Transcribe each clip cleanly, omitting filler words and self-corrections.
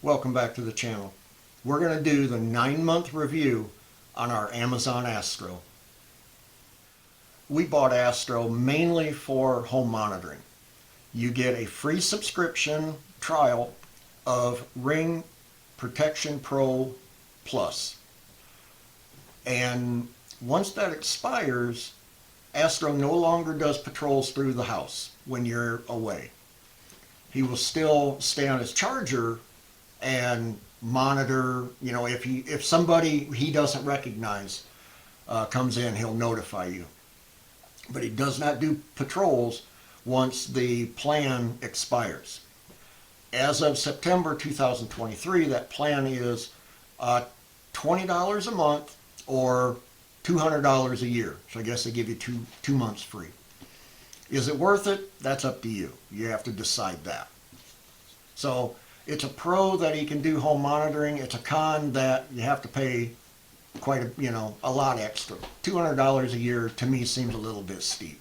Welcome back to the channel. We're going to do the 9-month review on our Amazon Astro. We bought Astro mainly for home monitoring. You get a free subscription trial of Ring Protection Pro Plus. And once that expires, Astro no longer does patrols through the house when you're away. He will still stay on his charger and monitor, if somebody he doesn't recognize comes in, he'll notify you. But he does not do patrols once the plan expires. As of September 2023, that plan is $20 a month or $200 a year. So I guess they give you two months free. Is it worth it? That's up to you. You have to decide that. So it's a pro that he can do home monitoring. It's a con that you have to pay quite a lot extra. $200 a year to me seems a little bit steep.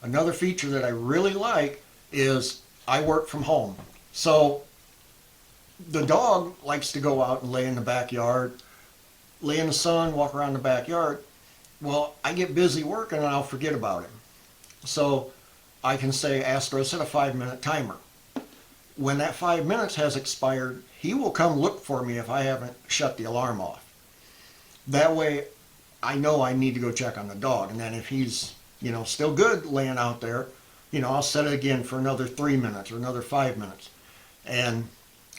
Another feature that I really like is I work from home. So the dog likes to go out and lay in the backyard, lay in the sun, walk around the backyard. Well, I get busy working and I'll forget about him. So I can say, Astro, set a 5-minute timer. When that 5 minutes has expired, he will come look for me if I haven't shut the alarm off. That way I know I need to go check on the dog. And then if he's, still good laying out there, I'll set it again for another 3 minutes or another 5 minutes. And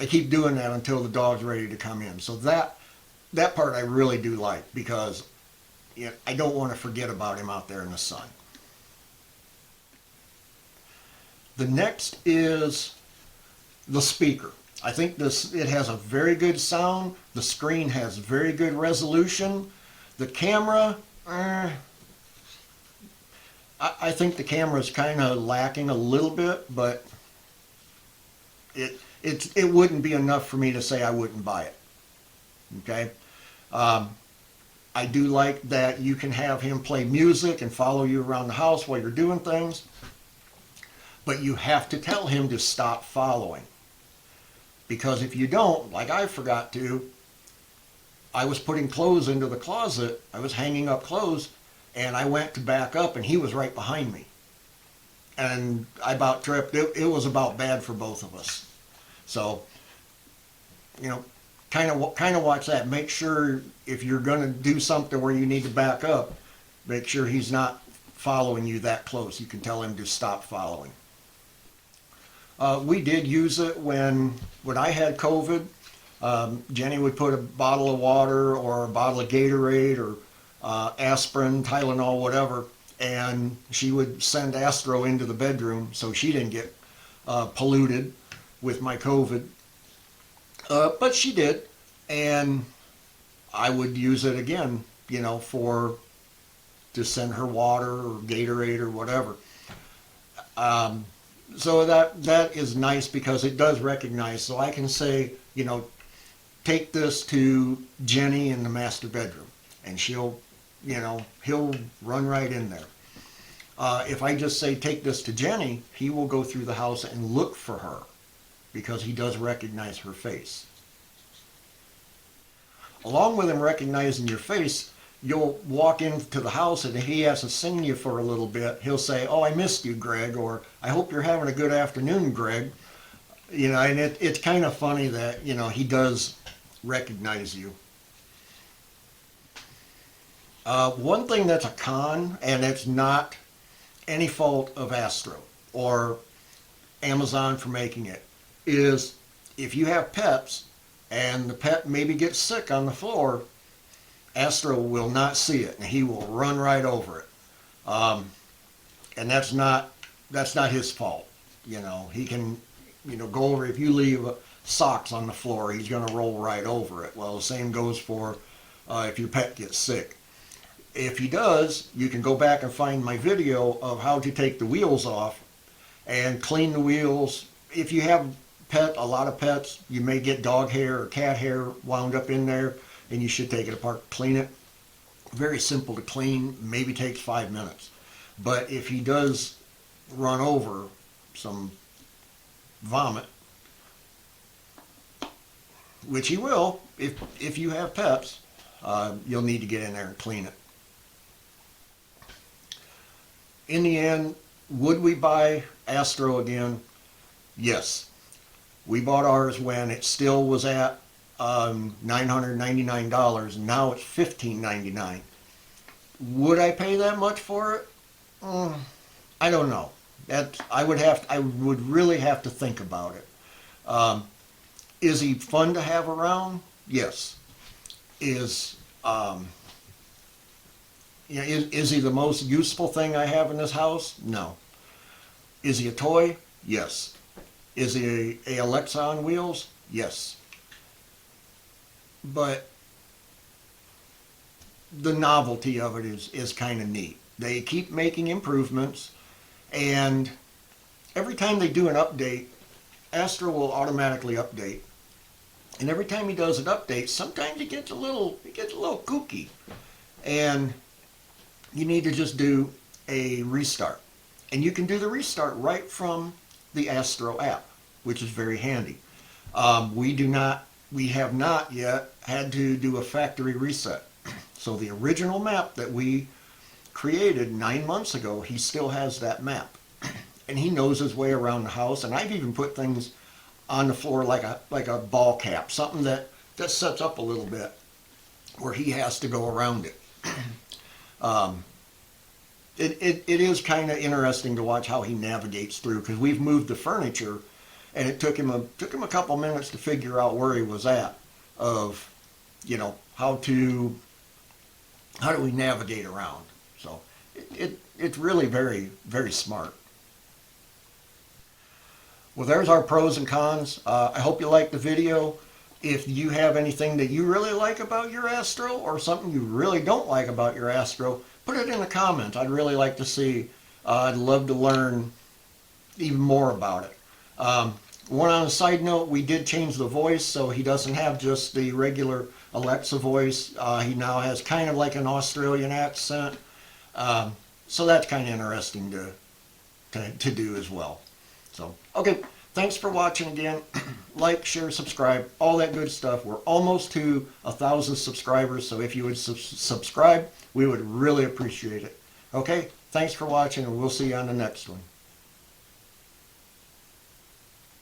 I keep doing that until the dog's ready to come in. So that part I really do like, because I don't want to forget about him out there in the sun. The next is the speaker. I think it has a very good sound. The screen has very good resolution. The camera, I think the camera is kind of lacking a little bit, but it wouldn't be enough for me to say I wouldn't buy it. Okay. I do like that you can have him play music and follow you around the house while you're doing things, but you have to tell him to stop following. Because if you don't, like I forgot to, I was putting clothes into the closet, I was hanging up clothes, and I went to back up and he was right behind me. And I about tripped. It was about bad for both of us. So, kind of watch that. Make sure if you're going to do something where you need to back up, make sure he's not following you that close. You can tell him to stop following. We did use it when I had COVID. Jenny would put a bottle of water or a bottle of Gatorade or aspirin, Tylenol, whatever, and she would send Astro into the bedroom so she didn't get polluted with my COVID. But she did, and I would use it again, to send her water or Gatorade or whatever. So that is nice because it does recognize. So I can say, take this to Jenny in the master bedroom, and he'll run right in there. If I just say take this to Jenny, he will go through the house and look for her because he does recognize her face. Along with him recognizing your face, you'll walk into the house and if he hasn't seen you for a little bit, he'll say, "Oh, I missed you, Greg," or "I hope you're having a good afternoon, Greg." And it's kind of funny that, he does recognize you. One thing that's a con, and it's not any fault of Astro or Amazon for making it, is if you have pets and the pet maybe gets sick on the floor, Astro will not see it and he will run right over it. And that's not his fault. He can, go over, if you leave socks on the floor, he's going to roll right over it. Well, the same goes for if your pet gets sick. If he does, you can go back and find my video of how to take the wheels off and clean the wheels. If you have a lot of pets, you may get dog hair or cat hair wound up in there, and you should take it apart, clean it. Very simple to clean, maybe takes 5 minutes. But if he does run over some vomit, which he will if you have pets, you'll need to get in there and clean it. In the end, would we buy Astro again? Yes. We bought ours when it still was at $999. Now it's $1,599. Would I pay that much for it? I don't know. I would really have to think about it. Is he fun to have around? Yes. Is he the most useful thing I have in this house? No. Is he a toy? Yes. Is he a Alexa on wheels? Yes. But the novelty of it is kind of neat. They keep making improvements, and every time they do an update, Astro will automatically update. And every time he does an update, sometimes it gets a little kooky. And you need to just do a restart. And you can do the restart right from the Astro app, which is very handy. We have not yet had to do a factory reset. So the original map that we created 9 months ago, he still has that map. And he knows his way around the house. And I've even put things on the floor like a ball cap, something that sets up a little bit where he has to go around it. It is kind of interesting to watch how he navigates through, because we've moved the furniture, and it took him a couple minutes to figure out where he was at, of how do we navigate around. So it's really very, very smart. Well, there's our pros and cons. I hope you liked the video. If you have anything that you really like about your Astro, or something you really don't like about your Astro, put it in the comments. I'd really like to see. I'd love to learn even more about it. One on a side note, we did change the voice, so he doesn't have just the regular Alexa voice. He now has kind of like an Australian accent. So that's kind of interesting to do as well. So, okay, thanks for watching again. Like, share, subscribe, all that good stuff. We're almost to 1,000 subscribers, so if you would subscribe, we would really appreciate it. Okay, thanks for watching, and we'll see you on the next one.